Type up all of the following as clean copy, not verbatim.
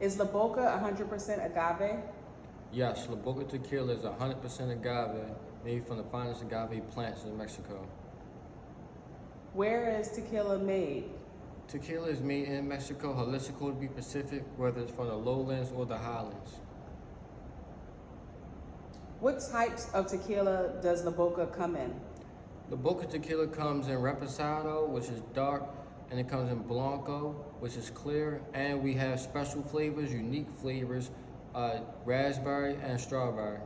Is La Boca 100% agave? Yes, La Boca tequila is 100% agave, made from the finest agave plants in Mexico. Where is tequila made? Tequila is made in Mexico, Jalisco to be specific, whether it's from the lowlands or the highlands. What types of tequila does La Boca come in? La Boca tequila comes in reposado, which is dark, and it comes in blanco, which is clear, and we have special flavors, unique flavors, raspberry and strawberry.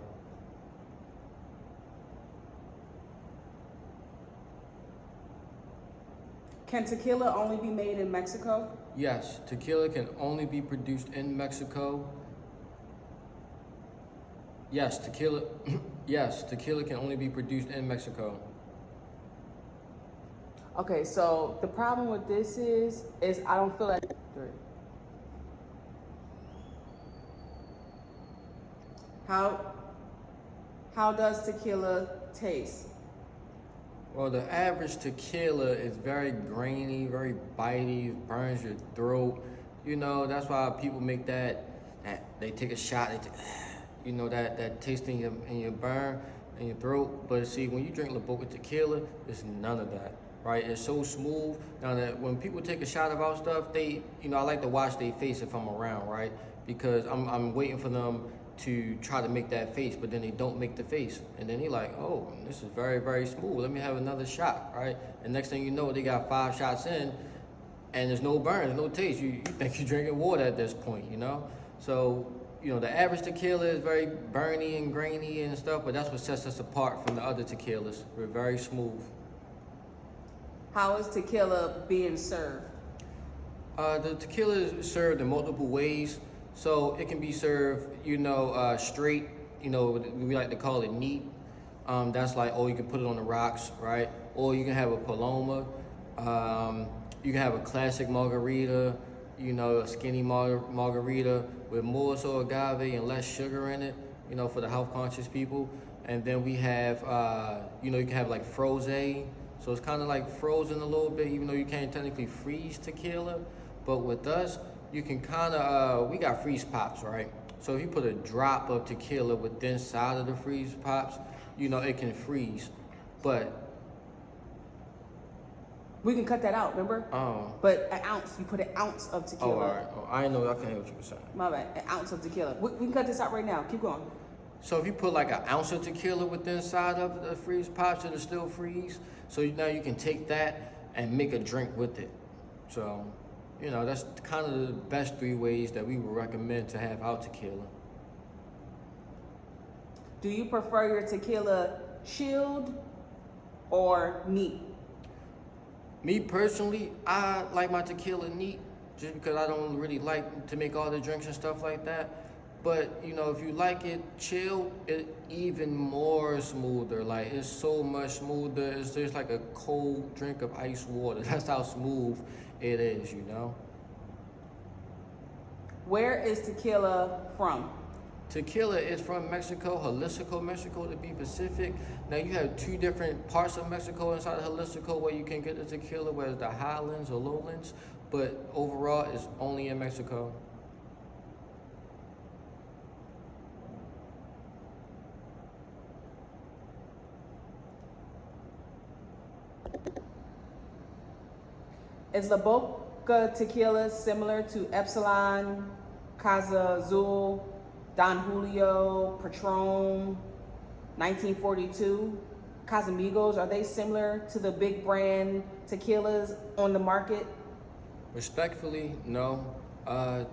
Can tequila only be made in Mexico? Yes, tequila can only be produced in Mexico. Yes, tequila. Yes, tequila can only be produced in Mexico. Okay, so the problem with this is I don't feel like. How does tequila taste? Well, the average tequila is very grainy, very bitey, burns your throat. You know, that's why people make that they take a shot, you know, that taste in your burn, in your throat. But see, when you drink La Boca tequila, it's none of that, right? It's so smooth. Now that when people take a shot about stuff, I like to watch their face if I'm around, right? Because I'm waiting for them to try to make that face, but then they don't make the face. And then they're like, oh, this is very, very smooth. Let me have another shot, right? And next thing you know, they got 5 shots in and there's no burn, there's no taste. You think you're drinking water at this point, you know? So, you know, the average tequila is very burny and grainy and stuff, but that's what sets us apart from the other tequilas. We're very smooth. How is tequila being served? The tequila is served in multiple ways. So it can be served, straight, we like to call it neat. That's like, you can put it on the rocks, right? Or you can have a paloma. You can have a classic margarita, a skinny margarita with more so agave and less sugar in it, for the health conscious people. And then we have, you can have like froze. So it's kind of like frozen a little bit, even though you can't technically freeze tequila. But with us, you can kind of, we got freeze pops, right? So if you put a drop of tequila within inside of the freeze pops, it can freeze. But we can cut that out, remember? Oh. But an ounce, you put an ounce of tequila. Oh, all right. Oh, I know, I can't hear what you were saying. My bad, an ounce of tequila. We can cut this out right now, keep going. So if you put like an ounce of tequila within inside of the freeze pops, it'll still freeze. So now you can take that and make a drink with it. So, that's kind of the best 3 ways that we would recommend to have our tequila. Do you prefer your tequila chilled or neat? Me personally, I like my tequila neat just because I don't really like to make all the drinks and stuff like that. But, if you like it chilled, it's even more smoother. Like, it's so much smoother. It's just like a cold drink of ice water. That's how smooth it is, Where is tequila from? Tequila is from Mexico, Jalisco, Mexico to be specific. Now you have 2 different parts of Mexico inside of Jalisco where you can get the tequila, whether it's the highlands or lowlands, but overall it's only in Mexico. Is La Boca tequila similar to Epsilon, Casa Azul, Don Julio, Patron, 1942, Casamigos? Are they similar to the big brand tequilas on the market? Respectfully, no. Our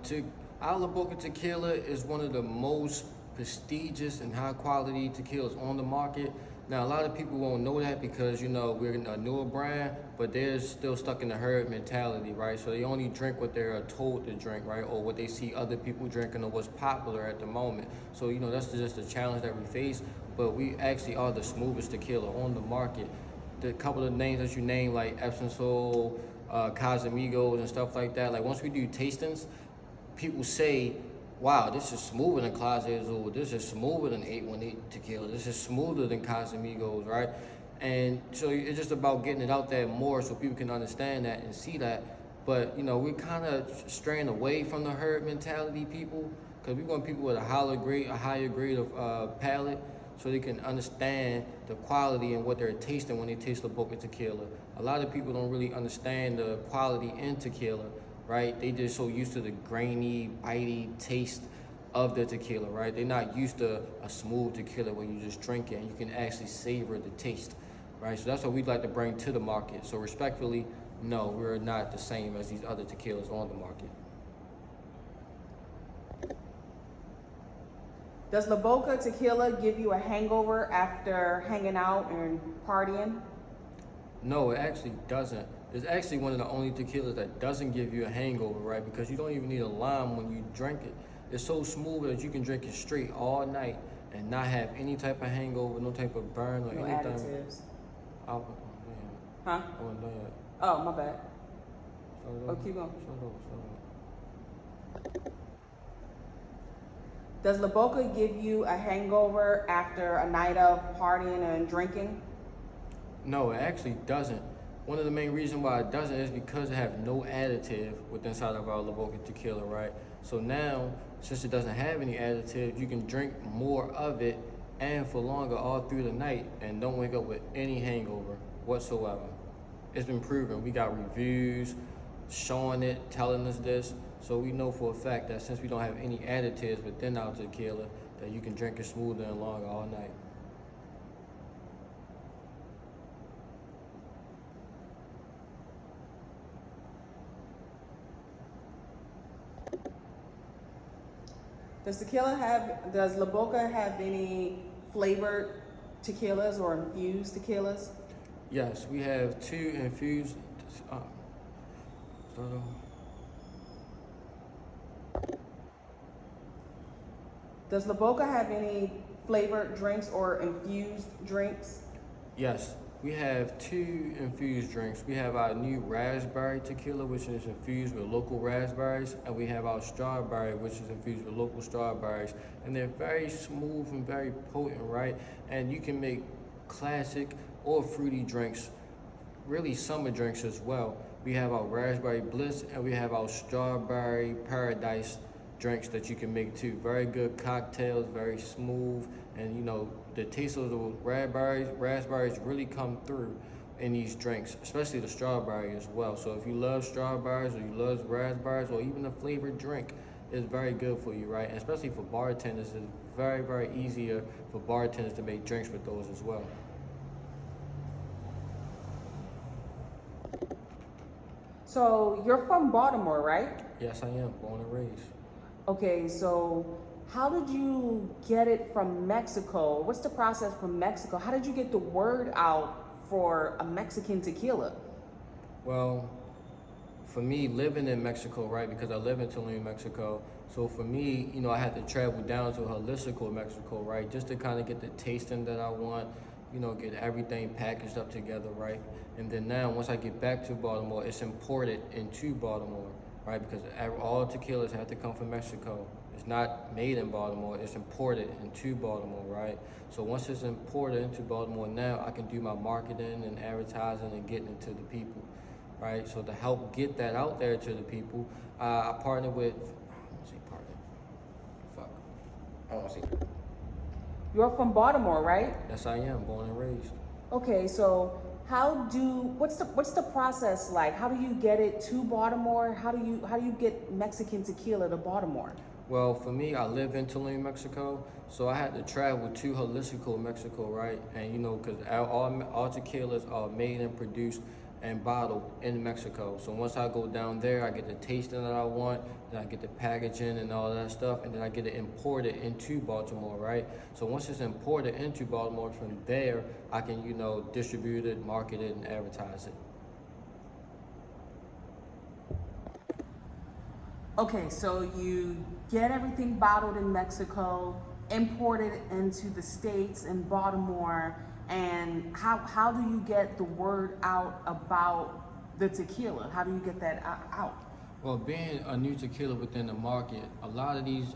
La Boca tequila is one of the most prestigious and high quality tequilas on the market. Now, a lot of people won't know that because, we're a newer brand, but they're still stuck in the herd mentality, right? So they only drink what they're told to drink, right? Or what they see other people drinking or what's popular at the moment. So, that's just a challenge that we face, but we actually are the smoothest tequila on the market. The couple of names that you named, like Epsom Salt, Casamigos and stuff like that, like once we do tastings, people say, wow, this is smoother than Clase Azul. This is smoother than 818 tequila. This is smoother than Casamigos, right? And so it's just about getting it out there more so people can understand that and see that. But we're kind of straying away from the herd mentality, people, because we want people with a higher grade of palate, so they can understand the quality and what they're tasting when they taste the boca tequila. A lot of people don't really understand the quality in tequila, right? They just so used to the grainy, bitey taste of the tequila, right? They're not used to a smooth tequila where you just drink it and you can actually savor the taste, right? So that's what we'd like to bring to the market. So respectfully, no, we're not the same as these other tequilas on the market. Does La Boca tequila give you a hangover after hanging out and partying? No, it actually doesn't. It's actually one of the only tequilas that doesn't give you a hangover, right? Because you don't even need a lime when you drink it. It's so smooth that you can drink it straight all night and not have any type of hangover, no type of burn or No anything. additives. Oh, Huh? I wasn't done yet. Oh, my bad. Start Oh, over. keep going. Start over, start over. Does La Boca give you a hangover after a night of partying and drinking? No, it actually doesn't. One of the main reasons why it doesn't is because it has no additive within inside of our La Boca tequila, right? So now, since it doesn't have any additive, you can drink more of it and for longer all through the night and don't wake up with any hangover whatsoever. It's been proven. We got reviews showing it, telling us this. So we know for a fact that since we don't have any additives within our tequila, that you can drink it smoother and longer all night. Does La Boca have any flavored tequilas or infused tequilas? Yes, we have 2 infused. Start over. Does La Boca have any flavored drinks or infused drinks? Yes, we have 2 infused drinks. We have our new raspberry tequila, which is infused with local raspberries, and we have our strawberry, which is infused with local strawberries. And they're very smooth and very potent, right? And you can make classic or fruity drinks, really summer drinks as well. We have our raspberry bliss and we have our strawberry paradise drinks that you can make too. Very good cocktails, very smooth, and the taste of the raspberries really come through in these drinks, especially the strawberry as well. So if you love strawberries or you love raspberries or even a flavored drink, it's very good for you, right? And especially for bartenders, it's very, very easier for bartenders to make drinks with those as well. So you're from Baltimore, right? Yes, I am, born and raised. Okay, so how did you get it from Mexico? What's the process from Mexico? How did you get the word out for a Mexican tequila? Well, for me, living in Mexico, right, because I live in Tulum, Mexico, so for me, I had to travel down to Jalisco, Mexico, right, just to kind of get the tasting that I want, get everything packaged up together, right? And then now, once I get back to Baltimore, it's imported into Baltimore, right? Because all tequilas have to come from Mexico. It's not made in Baltimore, it's imported into Baltimore, right? So once it's imported into Baltimore, now I can do my marketing and advertising and getting it to the people, right? So to help get that out there to the people, I partner with, I don't see. You're from Baltimore, right? Yes, I am, born and raised. Okay, so what's the process like? How do you get it to Baltimore? How do you get Mexican tequila to Baltimore? Well, for me, I live in Tulum, Mexico, so I had to travel to Jalisco, Mexico, right? And because all tequilas are made and produced and bottled in Mexico. So once I go down there, I get the tasting that I want, then I get the packaging and all that stuff, and then I get it imported into Baltimore, right? So once it's imported into Baltimore, from there, I can, distribute it, market it, and advertise it. Okay, so you get everything bottled in Mexico, imported into the States in Baltimore, and how do you get the word out about the tequila? How do you get that out? Well, being a new tequila within the market, a lot of these,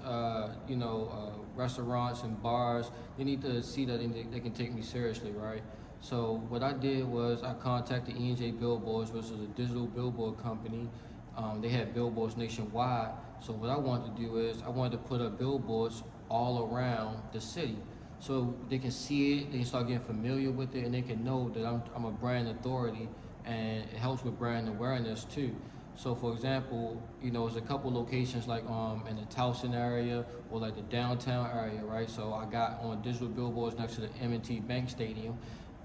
restaurants and bars, they need to see that they can take me seriously, right? So what I did was I contacted E&J Billboards, which is a digital billboard company, They had billboards nationwide. So what I wanted to do is I wanted to put up billboards all around the city, so they can see it, they can start getting familiar with it, and they can know that I'm a brand authority, and it helps with brand awareness too. So for example, there's a couple locations like in the Towson area or like the downtown area, right? So I got on digital billboards next to the M&T Bank Stadium,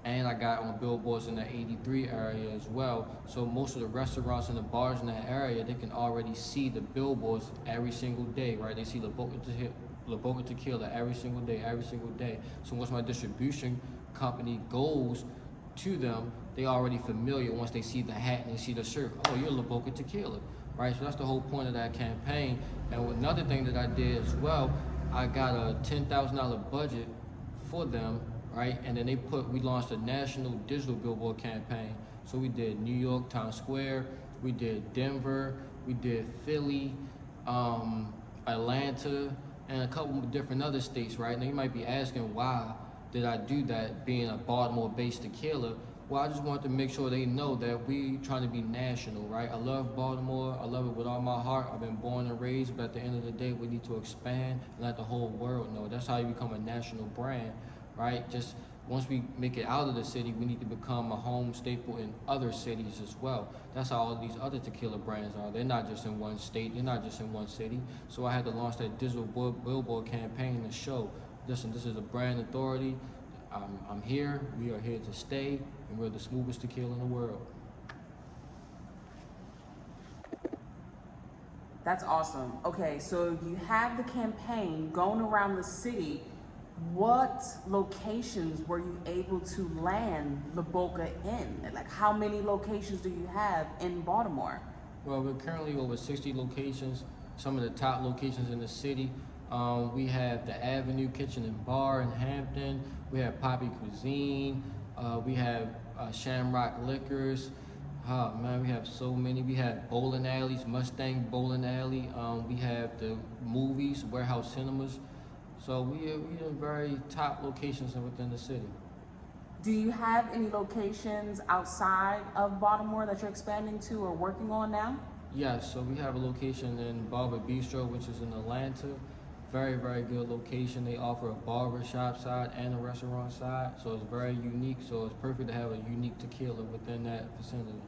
and I got on billboards in the 83 area as well. So most of the restaurants and the bars in that area, they can already see the billboards every single day, right? They see La Boca Tequila every single day, every single day. So once my distribution company goes to them, they already familiar once they see the hat and they see the shirt. Oh, you're La Boca Tequila, right? So that's the whole point of that campaign. And another thing that I did as well, I got a $10,000 budget for them, right? And then we launched a national digital billboard campaign. So we did New York, Times Square, we did Denver, we did Philly, Atlanta, and a couple of different other states, right? Now you might be asking, why did I do that, being a Baltimore-based tequila? Well, I just wanted to make sure they know that we trying to be national, right? I love Baltimore. I love it with all my heart. I've been born and raised, but at the end of the day, we need to expand and let the whole world know. That's how you become a national brand, right? Just once we make it out of the city, we need to become a home staple in other cities as well. That's how all these other tequila brands are. They're not just in one state. They're not just in one city. So I had to launch that digital billboard campaign to show, listen, this is a brand authority. I'm here. We are here to stay, and we're the smoothest tequila in the world. That's awesome. Okay, so you have the campaign going around the city. What locations were you able to land La Boca in? Like, how many locations do you have in Baltimore? Well, we're currently over 60 locations. Some of the top locations in the city. We have the Avenue Kitchen and Bar in Hampton. We have Poppy Cuisine. We have Shamrock Liquors. Oh man, we have so many. We have bowling alleys, Mustang Bowling Alley. We have the movies, Warehouse Cinemas. So we in very top locations within the city. Do you have any locations outside of Baltimore that you're expanding to or working on now? Yes, so we have a location in Barber Bistro, which is in Atlanta. Very, very good location. They offer a barber shop side and a restaurant side, so it's very unique. So it's perfect to have a unique tequila within that vicinity.